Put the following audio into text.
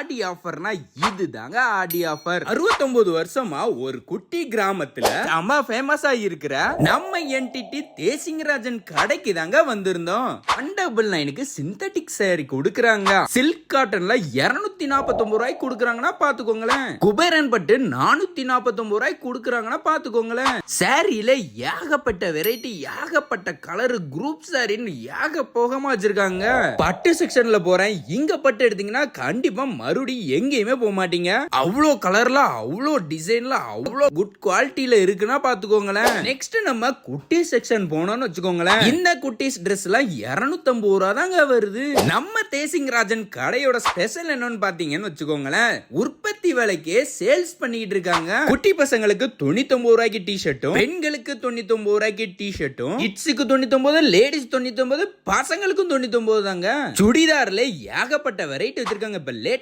ஆடி ஆஃபர்னா இதுதாங்க ஆடி ஆஃபர். 69 வருஷமா ஒரு குட்டி கிராமத்துல செம ஃபேமஸா இருக்கிற நம்ம என்டிடி தேசிங்கராஜன் கடைக்கு தாங்க வந்திருந்தோம். 199க்கு சிந்தட்டிக் சேரி கொடுக்கறாங்க. சில்க் காட்டன்ல 249 ரூபாய்க்கு கொடுக்கறாங்கன்னா பாத்துக்கோங்களேன். குபேரன் பட்டு 449 ரூபாய்க்கு கொடுக்கறாங்கன்னா பாத்துக்கோங்களேன். சாரியில ஏகப்பட்ட வெரைட்டி, ஏகப்பட்ட கலர், குரூப் சாரின்னு ஏக போகமா வச்சிருக்காங்க. பட்டு செக்ஷன்ல போறேன், இங்க பட்டு எடுத்தீங்கன்னா கண்டிப்பா மறுபடியும் எங்கேயுமே போக மாட்டீங்க. அவ்வளோ கலர்ல, அவ்வளோ டிசைன்ல, அவ்வளோ குட் குவாலிட்டியில இருக்குன்னா பாத்துக்கோங்களேன். நெக்ஸ்ட் நம்ம குட்டி செக்ஷன் போனோம்னு வச்சுக்கோங்களேன். இந்த குட்டிஸ் Dress எல்லாம் 250 ரூபா தாங்க வருது. நம்ம தேசிங்கராஜன் கடையோட ஸ்பெஷல் என்னன்னு பாத்தீங்கன்னு வச்சுக்கோங்களேன், உற்பத்தி விலைக்கு சேல்ஸ் பண்ணிட்டு இருக்காங்க. குட்டி பசங்களுக்கு 99 ரூபாய்க்கு டி-ஷர்ட்டும், பெண்களுக்கு 99 ரூபாய்க்கு டி-ஷர்ட்டும், கிட்ஸுக்கு 99, லேடிஸ் 99, பசங்களுக்கும் 99 தாங்க. சுடிதார்ல ஏகப்பட்ட வெரைட்டி வச்சிருக்காங்க. இப்ப லேட்டஸ்ட்